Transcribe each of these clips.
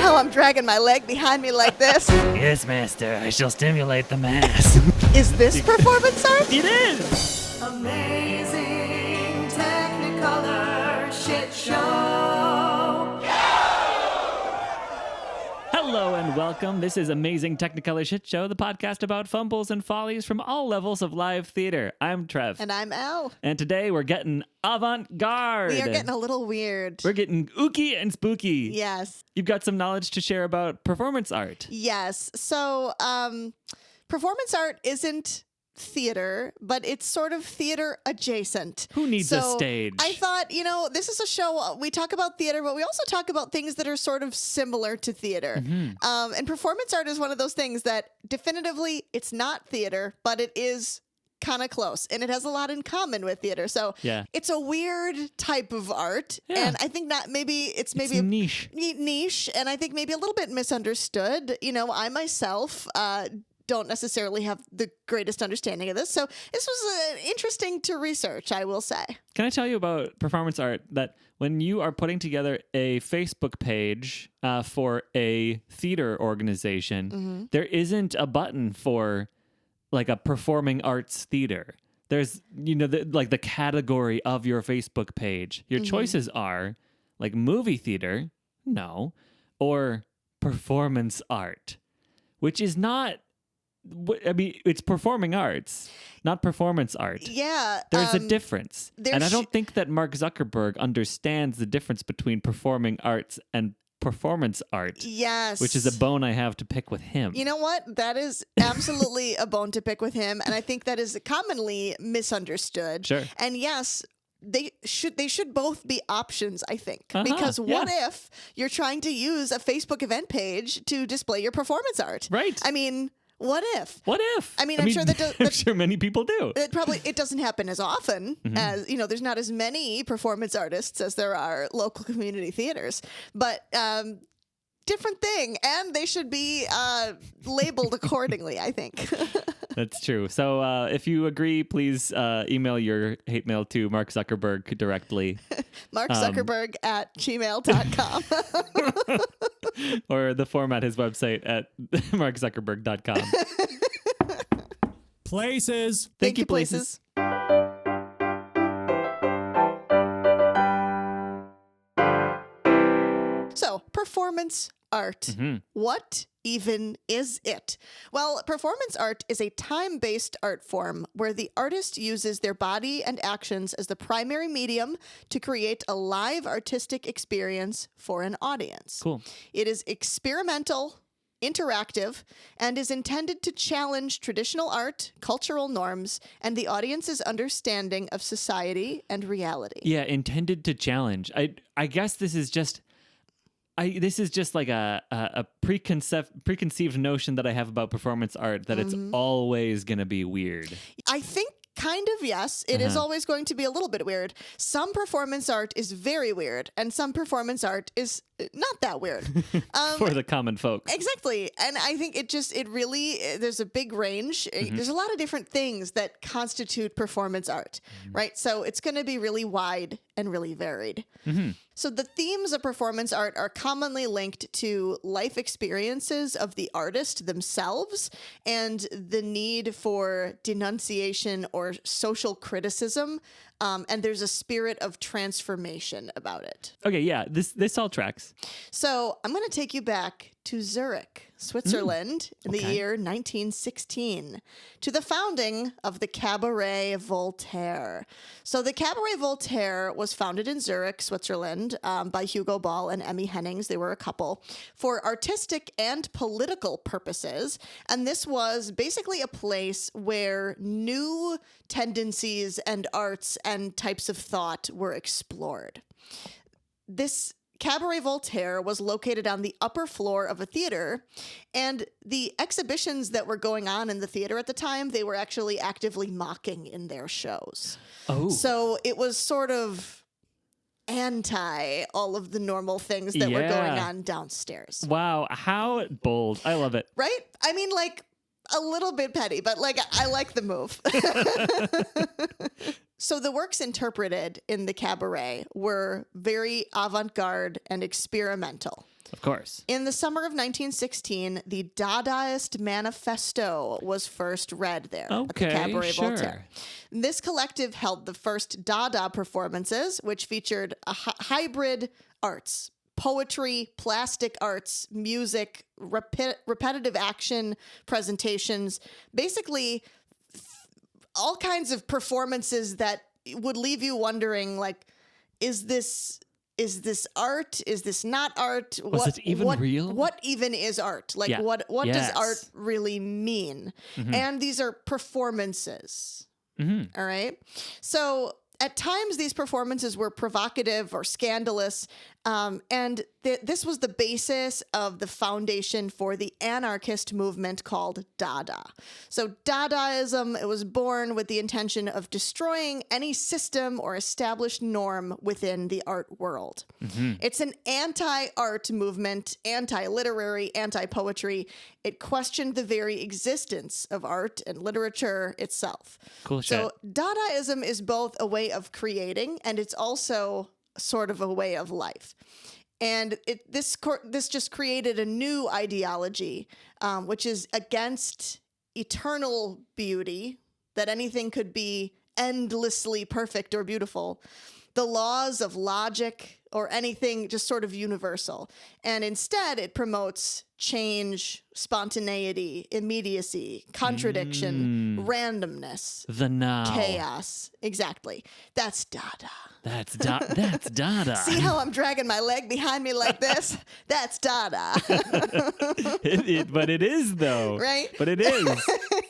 how I'm dragging my leg behind me like this? Yes, master, I shall stimulate the mass. Is this performance art? It is! Amazing Technicolor Shit Show. Hello and welcome. This is Amazing Technicolor Shit Show, the podcast about fumbles and follies from all levels of live theater. I'm Trev. And I'm Elle. And today we're getting avant-garde. We are getting a little weird. We're getting ooky and spooky. Yes. You've got some knowledge to share about performance art. Yes. So, performance art isn't theater, but it's sort of theater adjacent. Who needs a stage? I thought, this is a show, we talk about theater, but we also talk about things that are sort of similar to theater. Mm-hmm. And performance art is one of those things that definitively it's not theater, but it is kind of close, and it has a lot in common with theater. So Yeah. it's a weird type of art, Yeah. and I think it's It's niche. niche, and I think maybe a little bit misunderstood. I myself don't necessarily have the greatest understanding of this, so this was interesting to research, I will say. Can I tell you about performance art that when you are putting together a Facebook page for a theater organization, there isn't a button for like a performing arts theater. There's, the category of your Facebook page. Your choices are like movie theater, no, or performance art, which is not, it's performing arts, not performance art. Yeah. There's a difference. And I don't think that Mark Zuckerberg understands the difference between performing arts and performance art. Yes. Which is a bone I have to pick with him. You know what? That is absolutely a bone to pick with him, and I think that is commonly misunderstood. Sure. And yes, they should both be options, I think. Because what if you're trying to use a Facebook event page to display your performance art? Right. I mean, what if? What if? I mean, I'm sure that I'm sure many people do. it doesn't happen as often as, there's not as many performance artists as there are local community theaters, but different thing, and they should be labeled accordingly, I think. That's true. So if you agree, please email your hate mail to Mark Zuckerberg directly. Mark Zuckerberg at gmail.com. Or the format his website at markzuckerberg.com. Places. Thank you, places. So, performance art. What even is it? Well, performance art is a time-based art form where the artist uses their body and actions as the primary medium to create a live artistic experience for an audience. Cool. It is experimental, interactive, and is intended to challenge traditional art, cultural norms, and the audience's understanding of society and reality. Yeah, intended to challenge. I guess this is just like a preconceived notion that I have about performance art, that it's always going to be weird. I think kind of, yes. It is always going to be a little bit weird. Some performance art is very weird, and some performance art is not that weird. For the common folk. Exactly. And I think there's a big range. There's a lot of different things that constitute performance art, right? So it's going to be really wide and really varied. So the themes of performance art are commonly linked to life experiences of the artist themselves and the need for denunciation or social criticism. And there's a spirit of transformation about it. Okay, yeah, this all tracks. So I'm going to take you back to Zurich, Switzerland, in the year 1916, to the founding of the Cabaret Voltaire. So the Cabaret Voltaire was founded in Zurich, Switzerland, by Hugo Ball and Emmy Hennings. They were a couple, for artistic and political purposes. And this was basically a place where new tendencies and arts and types of thought were explored. This Cabaret Voltaire was located on the upper floor of a theater, and the exhibitions that were going on in the theater at the time, they were actually actively mocking in their shows. Oh. So it was sort of anti all of the normal things that were going on downstairs. Wow, how bold. I love it. Right? I mean, like, a little bit petty, but like I like the move. So the works interpreted in the cabaret were very avant-garde and experimental. Of course. In the summer of 1916, the Dadaist Manifesto was first read there at the Cabaret Voltaire. This collective held the first Dada performances, which featured a hybrid arts, poetry, plastic arts, music, repetitive action presentations, basically all kinds of performances that would leave you wondering, like, is this art? Is this not art? Was it even real? What even is art? Like, what does art really mean? And these are performances. All right. So at times these performances were provocative or scandalous. And this was the basis of the foundation for the anarchist movement called Dada. So Dadaism, it was born with the intention of destroying any system or established norm within the art world. It's an anti-art movement, anti-literary, anti-poetry. It questioned the very existence of art and literature itself. Cool shit. So Dadaism is both a way of creating and it's also sort of a way of life. And this just created a new ideology, which is against eternal beauty, that anything could be endlessly perfect or beautiful, the laws of logic or anything just sort of universal. And instead, it promotes change, spontaneity, immediacy, contradiction, randomness, the now, chaos. Exactly. That's Dada. That's Dada. See how I'm dragging my leg behind me like this? That's Dada. But it is, though. Right? But it is.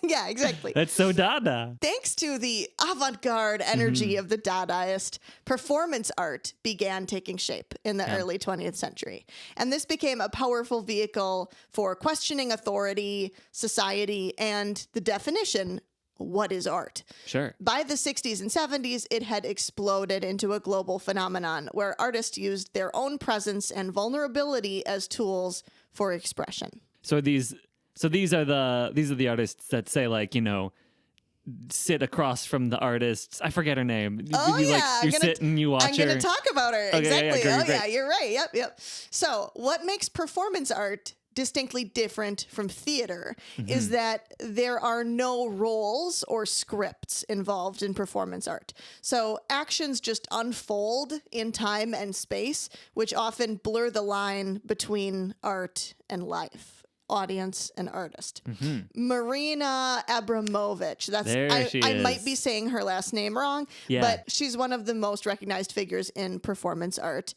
Yeah, exactly. That's so Dada. Thanks to the avant-garde energy of the Dadaist, performance art began taking shape in the early 20th century. And this became a powerful vehicle for questioning authority, society, and the definition, what is art? Sure. By the 60s and 70s, it had exploded into a global phenomenon where artists used their own presence and vulnerability as tools for expression. So these are the artists that say, like, you know, sit across from the artists. I forget her name. You sit and you watch her. I'm going to talk about her. Okay, exactly. yeah, Yeah, you're right. Yep. So what makes performance art distinctly different from theater is that there are no roles or scripts involved in performance art. So actions just unfold in time and space, which often blur the line between art and life. Audience and artist. Marina Abramovich. I might be saying her last name wrong, but she's one of the most recognized figures in performance art.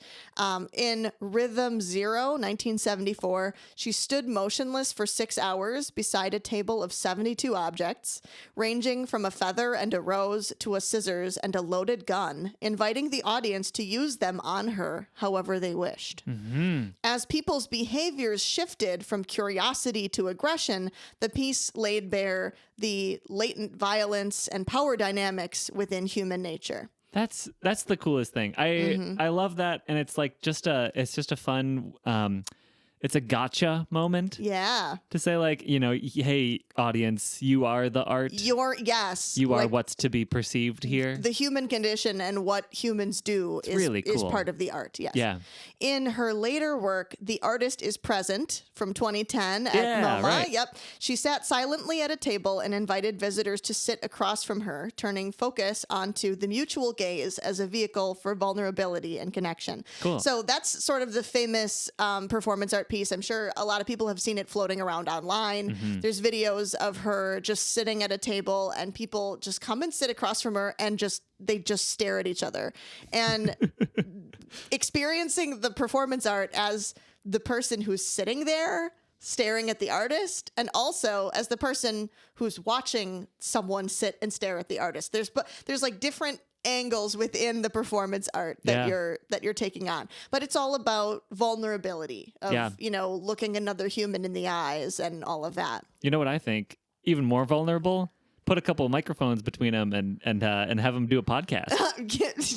In Rhythm Zero, 1974, she stood motionless for 6 hours beside a table of 72 objects, ranging from a feather and a rose to a scissors and a loaded gun, inviting the audience to use them on her however they wished. As people's behaviors shifted from curiosity to aggression, the piece laid bare the latent violence and power dynamics within human nature. That's the coolest thing. I love that, and it's like just a fun it's a gotcha moment. Yeah. To say, like, you know, hey, audience, you are the art. You are what's to be perceived here. The human condition and what humans do is really cool. Is part of the art, yes. Yeah. In her later work, The Artist is Present from 2010 at MoMA. Right. Yep. She sat silently at a table and invited visitors to sit across from her, turning focus onto the mutual gaze as a vehicle for vulnerability and connection. Cool. So that's sort of the famous performance art piece. I'm sure a lot of people have seen it floating around online. There's videos of her just sitting at a table and people just come and sit across from her and they just stare at each other. And experiencing the performance art as the person who's sitting there staring at the artist and also as the person who's watching someone sit and stare at the artist. There's like different angles within the performance art that you're taking on, but it's all about vulnerability of looking another human in the eyes and all of that. You know what I think? Even more vulnerable. Put a couple of microphones between them and have them do a podcast.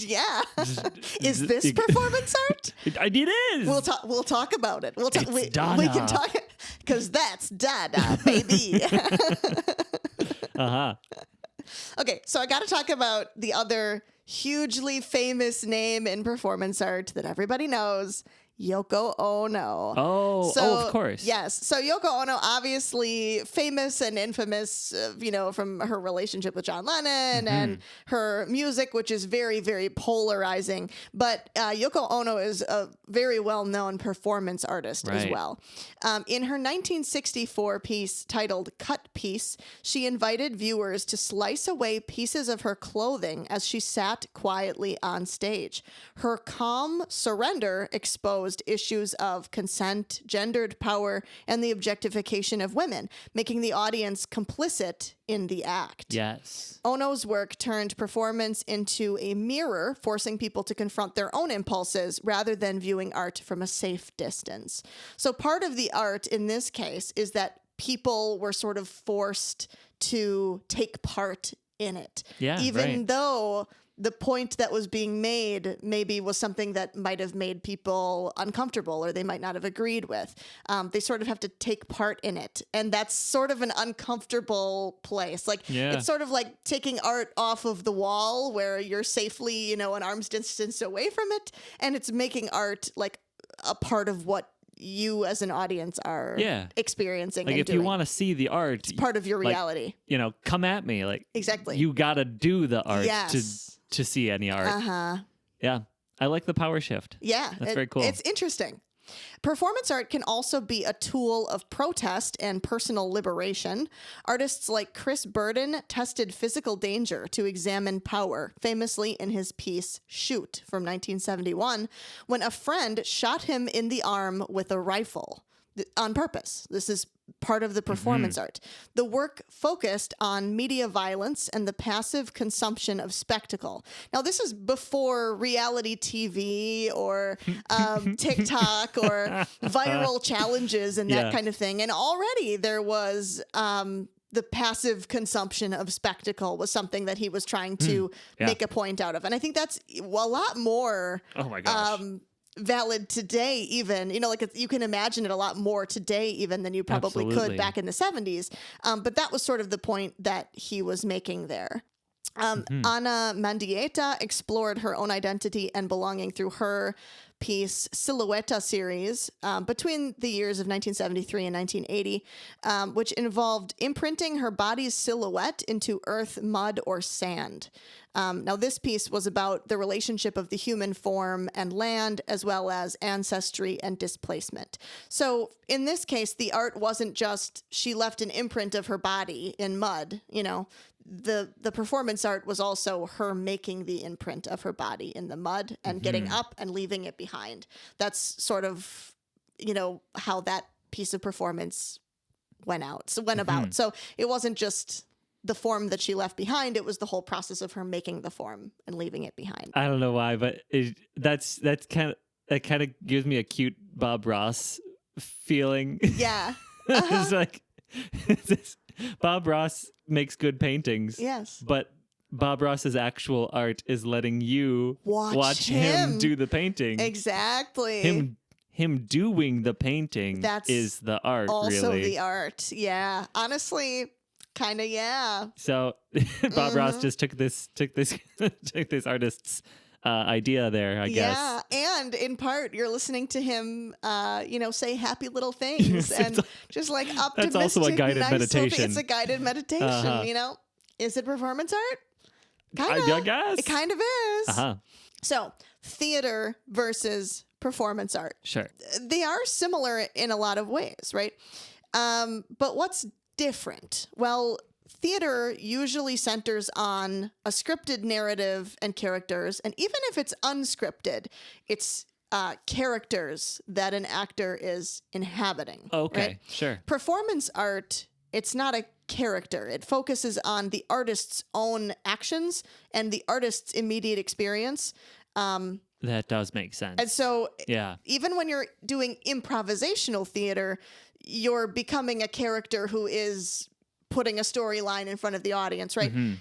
Yeah, is this performance art? It is. We'll talk about it. Dada. We can talk because that's Dada, baby. Okay, so I got to talk about the other hugely famous name in performance art that everybody knows, Yoko Ono. Oh, of course. Yes. So Yoko Ono, obviously famous and infamous, from her relationship with John Lennon and her music, which is very, very polarizing. But Yoko Ono is a very well-known performance artist as Right. well. In her 1964 piece titled Cut Piece, she invited viewers to slice away pieces of her clothing as she sat quietly on stage. Her calm surrender exposed issues of consent, gendered power, and the objectification of women, making the audience complicit in the act. Yes. Ono's work turned performance into a mirror, forcing people to confront their own impulses rather than viewing art from a safe distance. So part of the art in this case is that people were sort of forced to take part in it. Yeah, even right. though the point that was being made maybe was something that might have made people uncomfortable or they might not have agreed with. They sort of have to take part in it. And that's sort of an uncomfortable place. Like, Yeah. it's sort of like taking art off of the wall where you're safely, an arm's distance away from it. And it's making art like a part of what you as an audience are Yeah. experiencing. Like and if doing. you want to see the art, It's part of your like, reality. come at me. Like Exactly. you got to do the art Yes. to see any art. Uh-huh. Yeah. I like the power shift. Yeah. That's very cool. It's interesting. Performance art can also be a tool of protest and personal liberation. Artists like Chris Burden tested physical danger to examine power, famously in his piece Shoot from 1971, when a friend shot him in the arm with a rifle on purpose. This is part of the performance art. The work focused on media violence and the passive consumption of spectacle. Now, this is before reality TV or TikTok or viral challenges and that Yeah. kind of thing. And already there was the passive consumption of spectacle was something that he was trying to Yeah. make a point out of. And I think that's a lot more Oh my gosh. valid today, even, you can imagine it a lot more today, even than you probably Absolutely. could back in the 70s. But that was sort of the point that he was making there. Ana Mendieta explored her own identity and belonging through her piece Silhouetta series between the years of 1973 and 1980, which involved imprinting her body's silhouette into earth, mud, or sand. Now, this piece was about the relationship of the human form and land, as well as ancestry and displacement. So in this case, the art wasn't just she left an imprint of her body in mud, The performance art was also her making the imprint of her body in the mud and getting up and leaving it behind. That's sort of, how that piece of performance went about. So it wasn't just the form that she left behind. It was the whole process of her making the form and leaving it behind. I don't know why, but that kind of gives me a cute Bob Ross feeling. Yeah. It's like Bob Ross makes good paintings. Yes. But Bob Ross's actual art is letting you Watch him him. do the painting. Exactly. Him doing the painting That's is the art, also really. the art. Yeah. Honestly, kind of, yeah. So Bob Ross just took this artist's idea there, I guess. Yeah, and in part, you're listening to him, say happy little things and just like optimistic. That's also a guided nice little meditation. thing. It's a guided meditation. Uh-huh. Is it performance art? Kind of. I guess. It kind of is. Uh-huh. So, theater versus performance art. Sure. They are similar in a lot of ways, right? But what's different? Well, theater usually centers on a scripted narrative and characters, and even if it's unscripted, it's characters that an actor is inhabiting. Okay, right? sure. Performance art, it's not a character. It focuses on the artist's own actions and the artist's immediate experience. That does make sense. And so yeah. even when you're doing improvisational theater, you're becoming a character who is putting a storyline in front of the audience, right? Mm-hmm.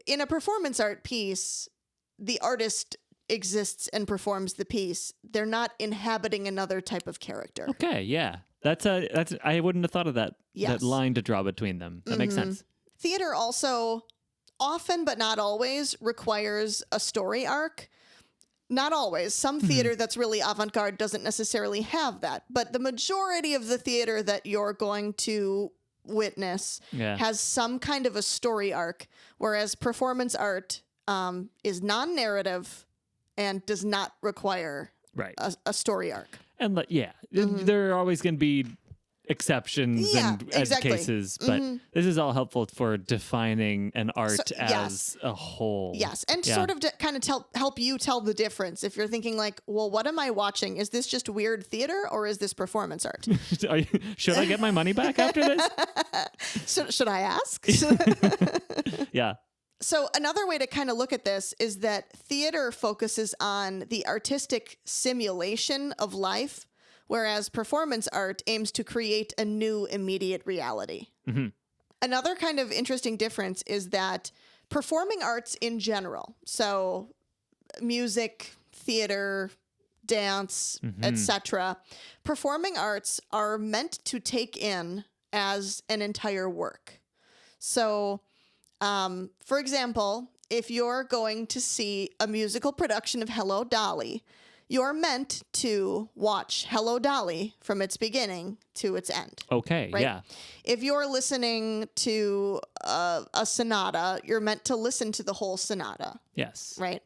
In a performance art piece, the artist exists and performs the piece. They're not inhabiting another type of character. Okay, yeah. That's I wouldn't have thought of that Yes. that line to draw between them. That makes sense. Theater also often, but not always, requires a story arc. Not always. Some theater that's really avant-garde doesn't necessarily have that. But the majority of the theater that you're going to witness has some kind of a story arc, whereas performance art is non-narrative and does not require a story arc. And there are always going to be exceptions and edge cases, but this is all helpful for defining an art as a whole. Yes, and sort of kind of help you tell the difference. If you're thinking like, well, what am I watching? Is this just weird theater or is this performance art? Should I get my money back after this? Should I ask? Yeah. So another way to kind of look at this is that theater focuses on the artistic simulation of life, whereas performance art aims to create a new immediate reality. Another kind of interesting difference is that performing arts in general, so music, theater, dance, etc., performing arts are meant to take in as an entire work. So, for example, if you're going to see a musical production of Hello, Dolly, you're meant to watch Hello, Dolly from its beginning to its end. Okay, right? yeah. If you're listening to a sonata, you're meant to listen to the whole sonata. Yes. Right?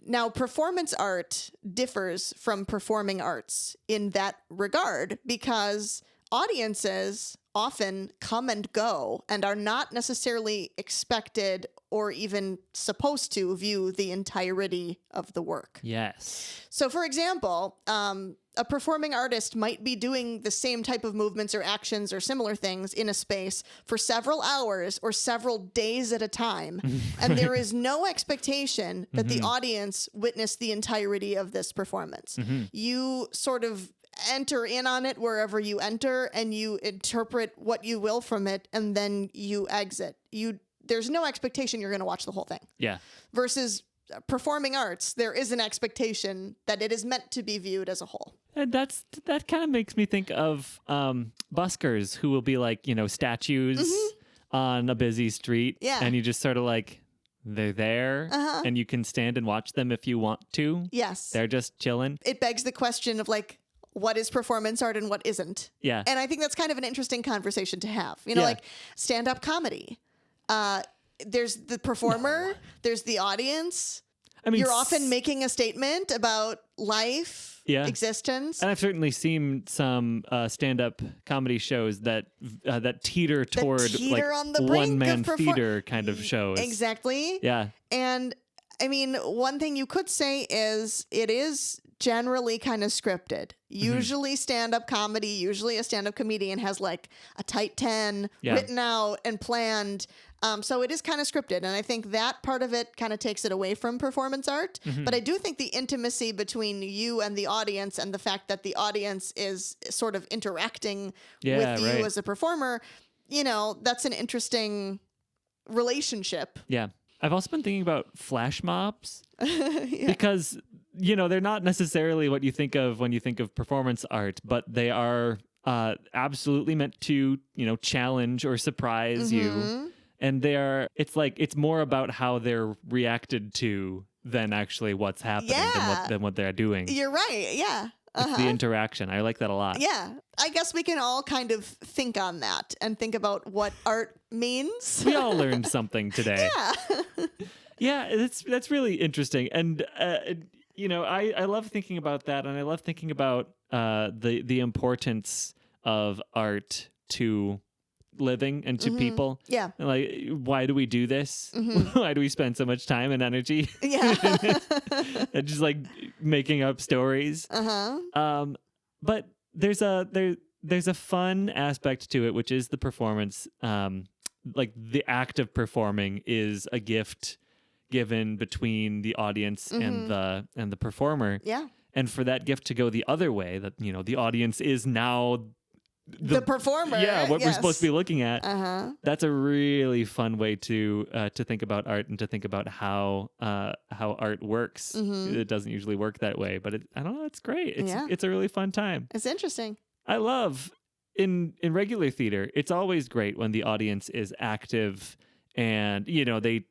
Now, performance art differs from performing arts in that regard because audiences often come and go and are not necessarily expected or even supposed to view the entirety of the work. Yes. So, for example, a performing artist might be doing the same type of movements or actions or similar things in a space for several hours or several days at a time. And there is no expectation that the audience witness the entirety of this performance. You sort of enter in on it wherever you enter and you interpret what you will from it and then you exit. There's no expectation you're going to watch the whole thing. Yeah. Versus performing arts, there is an expectation that it is meant to be viewed as a whole. And that kind of makes me think of buskers who will be like, statues on a busy street. Yeah. And you just sort of like, they're there and you can stand and watch them if you want to. Yes. They're just chilling. It begs the question of like, what is performance art and what isn't? Yeah. And I think that's kind of an interesting conversation to have. Like stand-up comedy. There's the performer, there's the audience. I mean, you're often making a statement about life, existence. And I've certainly seen some stand-up comedy shows that teeter toward on the brink one-man of theater kind of shows. Exactly. Yeah. And I mean, one thing you could say is it is generally kind of scripted. Usually stand-up comedy, usually a stand-up comedian has like a tight 10 written out and planned. So it is kind of scripted. And I think that part of it kind of takes it away from performance art. But I do think the intimacy between you and the audience and the fact that the audience is sort of interacting with you as a performer, that's an interesting relationship. Yeah. I've also been thinking about flash mobs because, they're not necessarily what you think of when you think of performance art, but they are absolutely meant to, challenge or surprise you. And it's more about how they're reacted to than actually what's happening than what they're doing. You're right. Yeah. It's the interaction. I like that a lot. Yeah. I guess we can all kind of think on that and think about what art means. We all learned something today. Yeah. Yeah, that's really interesting. And, I love thinking about that. And I love thinking about the importance of art to living and to people. Yeah. Like, why do we do this? Why do we spend so much time and energy? Yeah. And just like making up stories. But there's a fun aspect to it, which is the performance. Like the act of performing is a gift given between the audience and the performer. Yeah. And for that gift to go the other way, that the audience is now the performer. Yeah, what we're supposed to be looking at. That's a really fun way to think about art and to think about how art works. It doesn't usually work that way, but I don't know. It's great. It's a really fun time. It's interesting. I love in regular theater. It's always great when the audience is active and they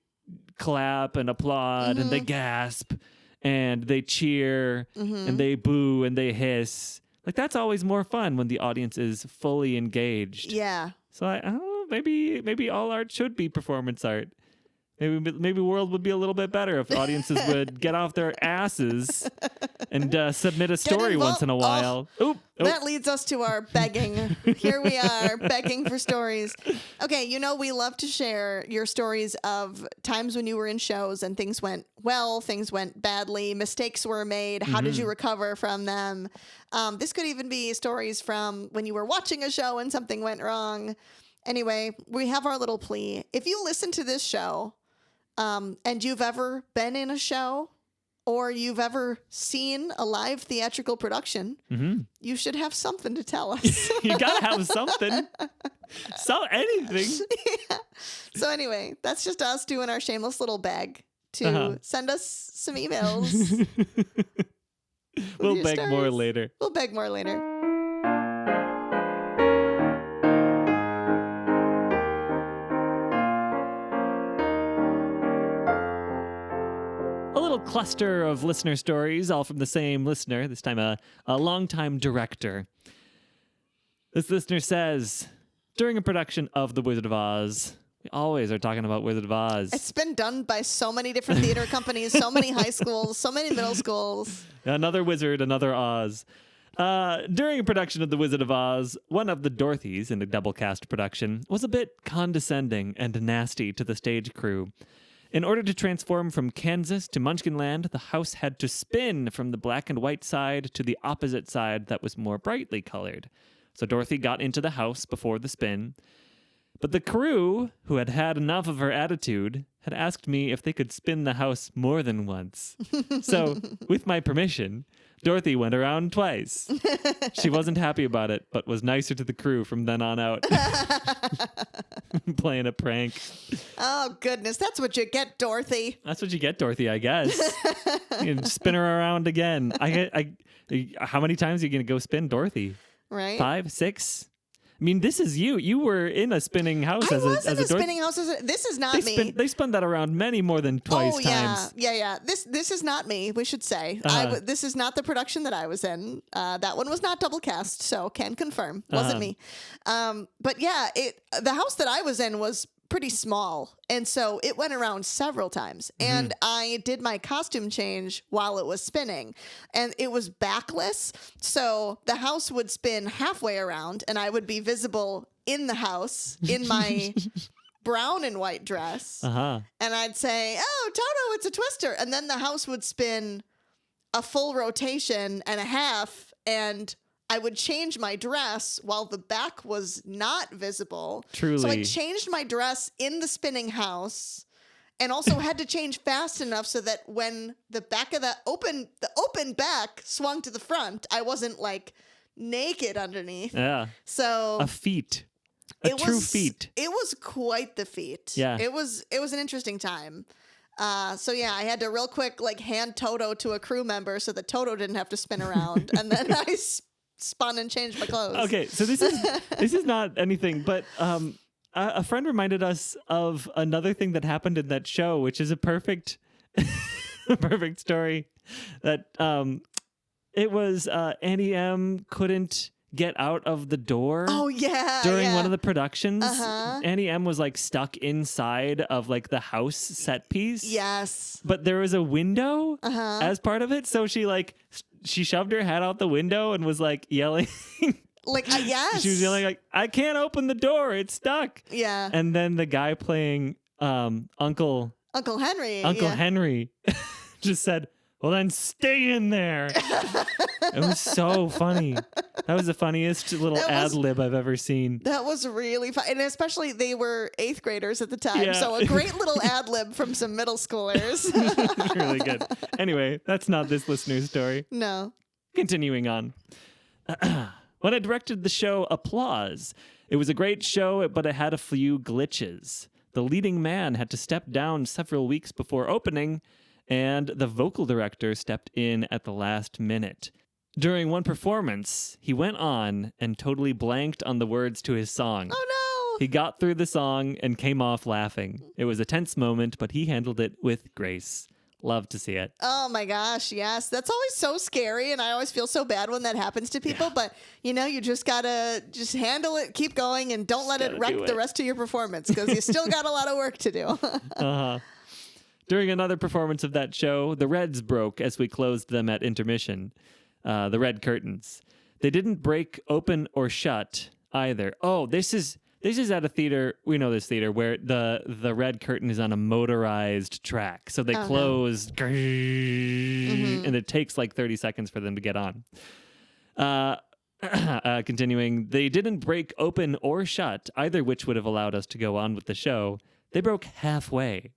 clap and applaud and they gasp and they cheer and they boo and they hiss. Like, that's always more fun when the audience is fully engaged. Yeah. So I don't know, maybe all art should be performance art. Maybe world would be a little bit better if audiences would get off their asses and submit a story once in a while. Oop. That leads us to our begging. Here we are, begging for stories. Okay, we love to share your stories of times when you were in shows and things went well, things went badly, mistakes were made. How did you recover from them? This could even be stories from when you were watching a show and something went wrong. Anyway, we have our little plea. If you listen to this show, and you've ever been in a show or you've ever seen a live theatrical production, you should have something to tell us. You gotta have something. Anything. Yeah. So anyway, that's just us doing our shameless little beg to send us some emails. We'll beg more later. We'll beg more later. A little cluster of listener stories, all from the same listener, this time a longtime director. This listener says, during a production of The Wizard of Oz, we always are talking about Wizard of Oz. It's been done by so many different theater companies, so many high schools, so many middle schools. Another wizard, another Oz. During a production of The Wizard of Oz, one of the Dorothys in the double cast production was a bit condescending and nasty to the stage crew. In order to transform from Kansas to Munchkinland, the house had to spin from the black and white side to the opposite side that was more brightly colored. So Dorothy got into the house before the spin. But the crew, who had had enough of her attitude, had asked me if they could spin the house more than once. So, with my permission, Dorothy went around twice. She wasn't happy about it, but was nicer to the crew from then on out. Playing a prank. Oh, goodness. That's what you get, Dorothy. That's what you get, Dorothy, I guess. You can spin her around again. How many times are you going to go spin Dorothy? Right? 5, 6? I mean, this is you. You were in a spinning house I as was a in a Dorothy. spinning house. This is not me. They spun that around many more than twice times. Yeah. This is not me, we should say. This is not the production that I was in. That one was not double cast, so can confirm. Wasn't me. But yeah, the house that I was in was pretty small, and so it went around several times. And I did my costume change while it was spinning, and it was backless, so the house would spin halfway around, and I would be visible in the house in my brown and white dress, and I'd say, "Oh, Toto, it's a twister," and then the house would spin a full rotation and a half, and I would change my dress while the back was not visible. Truly. So I changed my dress in the spinning house, and also had to change fast enough so that when the back of the open back swung to the front, I wasn't like naked underneath. Yeah. So A feat. A true feat. It was quite the feat. Yeah. It was an interesting time. So yeah, I had to real quick hand Toto to a crew member so that Toto didn't have to spin around, and then I spun and changed my clothes. Okay, so this is not anything, but a friend reminded us of another thing that happened in that show, which is a perfect story. That it was Annie M couldn't get out of the door. Oh yeah. During one of the productions, Annie M was like stuck inside of like the house set piece. Yes. But there was a window as part of it, so she shoved her head out the window and was like yelling. Yes. She was yelling like, "I can't open the door, it's stuck." Yeah. And then the guy playing Uncle Henry just said, "Well then stay in there." It was so funny. That was the funniest little ad lib I've ever seen. That was really fun. And especially they were 8th graders at the time. Yeah. So a great little ad lib from some middle schoolers. Really good. Anyway, that's not this listener's story. No. Continuing on. When I directed the show Applause, it was a great show, but it had a few glitches. The leading man had to step down several weeks before opening, and the vocal director stepped in at the last minute. During one performance, he went on and totally blanked on the words to his song. Oh no. He got through the song and came off laughing. It was a tense moment, but he handled it with grace. Love to see it. Oh my gosh, yes. That's always so scary, and I always feel so bad when that happens to people, but you just gotta just handle it, keep going, and don't let it gotta wreck do the it. rest of your performance, because you still got a lot of work to do. Uh-huh. During another performance of that show, the Reds broke as we closed them at intermission. The red curtains. They didn't break open or shut either. Oh, this is at a theater. We know this theater where the red curtain is on a motorized track. So they close, and it takes like 30 seconds for them to get on. Continuing, they didn't break open or shut, either which would have allowed us to go on with the show. They broke halfway.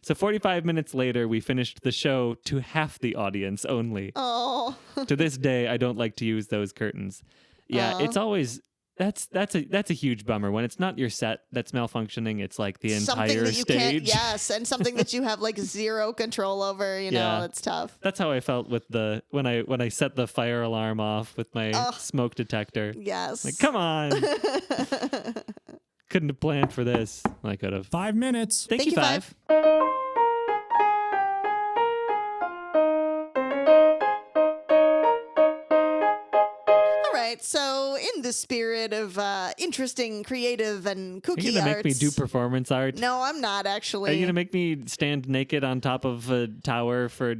So 45 minutes later, we finished the show to half the audience only. Oh. To this day, I don't like to use those curtains. Yeah, it's always that's a huge bummer when it's not your set that's malfunctioning. It's like the Something entire that you stage. can't, yes, and something that you have like zero control over, Yeah. it's tough. That's how I felt with when I set the fire alarm off with my smoke detector. Yes. Like, come on. Couldn't have planned for this. I could have. 5 minutes. Thank you, Five. All right, so in the spirit of interesting, creative, and Are kooky you gonna arts. make me do performance art? No, I'm not actually. Are you gonna make me stand naked on top of a tower for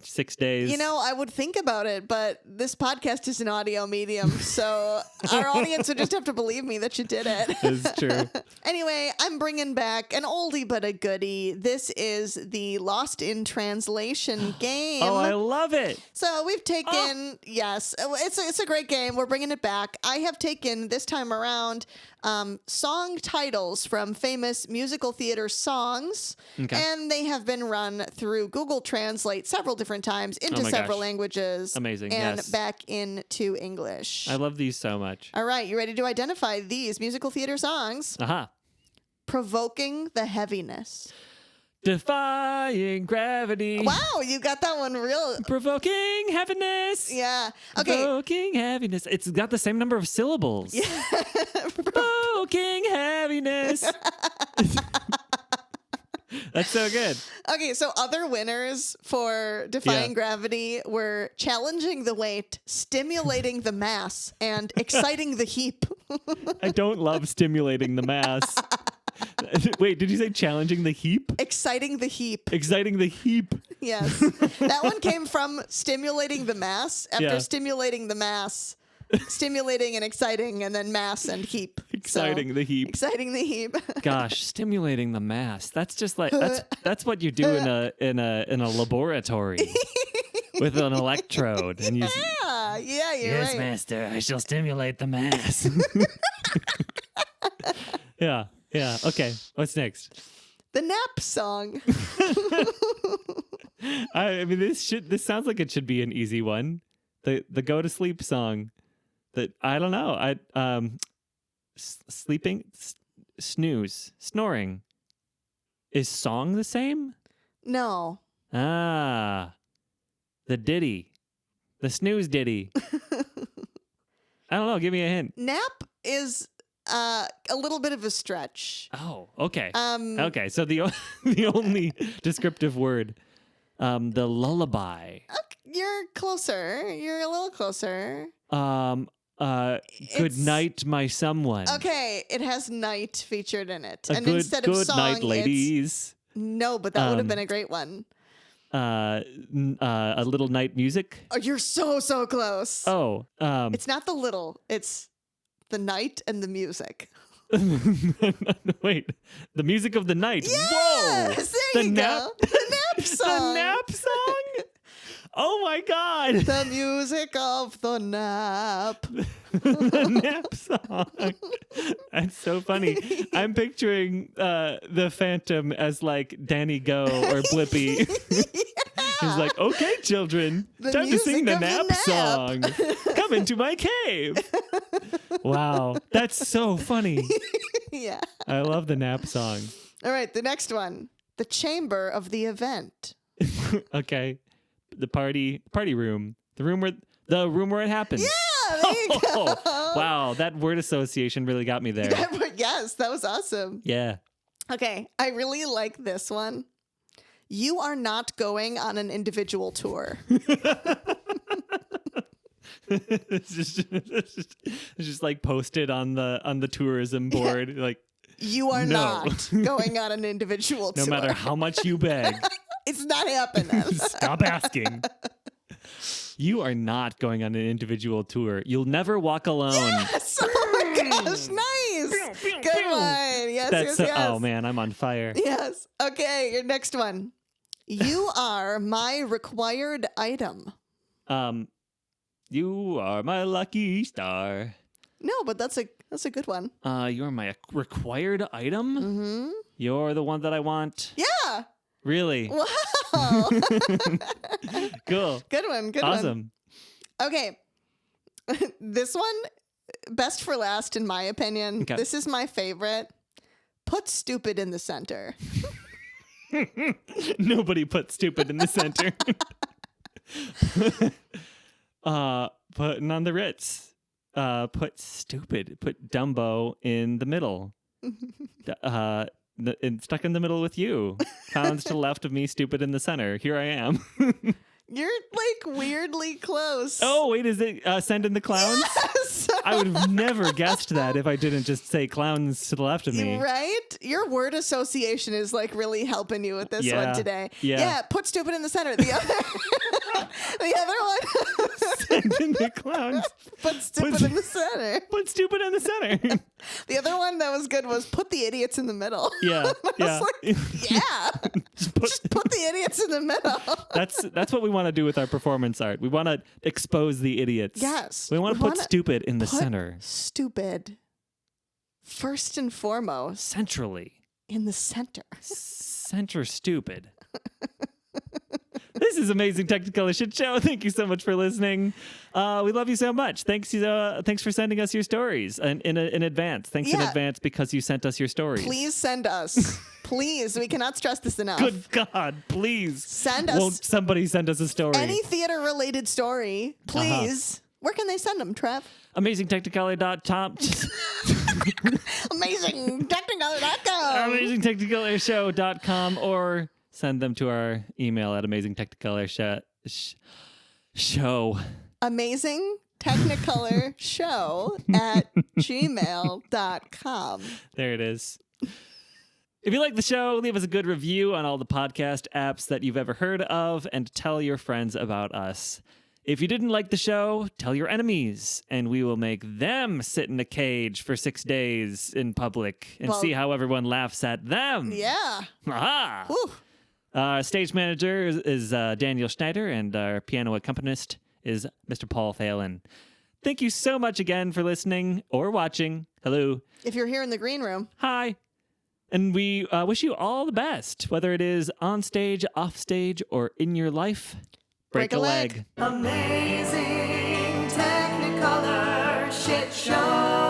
6 days? I would think about it, but this podcast is an audio medium, so our audience would just have to believe me that you did it. It's true. Anyway, I'm bringing back an oldie but a goodie. This is the Lost in Translation game. Oh, I love it. So we've taken, yes, it's a great game. We're bringing it back. I have taken this time around song titles from famous musical theater songs, Okay. and they have been run through Google Translate several different times into Oh my several gosh. languages. Amazing, And yes. back into English. I love these so much. All right, you ready to identify these musical theater songs? Aha. Provoking the Heaviness. Defying gravity. Wow, you got that one real. Provoking happiness. Yeah. Okay. Provoking heaviness. It's got the same number of syllables. Provoking heaviness. That's so good. Okay, so other winners for Defying Yeah. Gravity were Challenging the Weight, Stimulating the Mass, and Exciting the Heap. I don't love stimulating the mass. Wait, did you say challenging the heap? Exciting the Heap. Exciting the heap. Yes. That one came from Stimulating the Mass. After Yeah. Stimulating the Mass, stimulating and exciting, and then mass and heap. Exciting So, the heap. Exciting the heap. Gosh, stimulating the mass. That's just like that's what you do in a laboratory with an electrode and you Yeah, you're right. master, I shall stimulate the mass. Yeah. Okay. What's next? The Nap Song. I mean this sounds like it should be an easy one. The go to sleep song. That I don't know. Sleeping, snooze, snoring. Is song the same? No. Ah, the ditty, the snooze ditty. I don't know. Give me a hint. Nap is a little bit of a stretch. Oh, okay. Um, Okay, so the only descriptive word, the lullaby. You're closer. You're a little closer. Good It's- night, my someone. Okay, it has night featured in it. A And good instead of song, night, it's- ladies. No, but that would have been a great one. A little night music. Oh, you're so close. Oh, It's not the little, it's the night and the music. wait, the music of the night. Yes, Whoa, there the you nap, go. The nap song. the nap song. Oh my god, The music of the nap. the nap song. That's so funny. I'm picturing the Phantom as like Danny Go or Blippy. He's like, okay, children, The time to sing music the of the nap song. Come into my cave. Wow, that's so funny. Yeah. I love the nap song. All right, the next one. The chamber of the event. Okay, the party room, the room where it happens. Yeah, there you go. Wow, that word association really got me there. Yes, that was awesome. Yeah. Okay, I really like this one. You are not going on an individual tour. It's just like posted on the tourism board. Like, You are No. not going on an individual no tour. matter how much you beg, It's not happening. stop asking. You are not going on an individual tour. You'll never walk alone. Yes! Oh my gosh, nice. Good one. Yes, That's yes, yes. oh man, I'm on fire. Yes. Okay, your next one. You are my required item. You are my lucky star. No, but that's a good one. You're my required item. Mm-hmm. You're the one that I want. Yeah. Really? Wow. Cool. Good one. Good one. Awesome. Okay. This one, best for last, in my opinion. Okay. This is my favorite. Put stupid in the center. Nobody put stupid in the center. Putting on the Ritz. Put stupid. Put Dumbo in the middle. Stuck in the middle with you. Pounds to the left of me, stupid in the center. Here I am. You're like weirdly close. Oh, wait, is it Send in the Clowns? Yes. I would have never guessed that if I didn't just say clowns to the left of me. Right? Your word association is like really helping you with this Yeah. one today. Yeah. Put stupid in the center. The other the other one. Send in the Clowns. Put stupid in the center. Put stupid in the center. The other one that was good was put the idiots in the middle. Yeah. Yeah. Yeah. Just Just put the idiots in the middle. That's what we want to do with our performance art. We want to expose the idiots. Yes. We want to put wanna stupid in the put center. Stupid. First and foremost, Centrally. in the center. Center stupid. This is Amazing Technicolor Shit Show. Thank you so much for listening. We love you so much. Thanks for sending us your stories in advance. Thanks in Yeah. advance because you sent us your stories. Please send us. Please. We cannot stress this enough. Good God, please. Send us Won't somebody send us a story? any theater related story, please. Where can they send them, Trev? AmazingTechnicolor.com. AmazingTechnicolor.com. AmazingTechnicolorShow.com or send them to our email at AmazingTechnicolor Show. Amazing Technicolor Show at gmail.com. There it is. If you like the show, leave us a good review on all the podcast apps that you've ever heard of and tell your friends about us. If you didn't like the show, tell your enemies, and we will make them sit in a cage for 6 days in public and see how everyone laughs at them. Yeah. Aha! Whew. Our stage manager is Daniel Schneider, and our piano accompanist is Mr. Paul Thelen. Thank you so much again for listening or watching. Hello. If you're here in the green room, Hi. And we wish you all the best, whether it is on stage, off stage, or in your life. Break a leg. Amazing Technicolor Shit Show.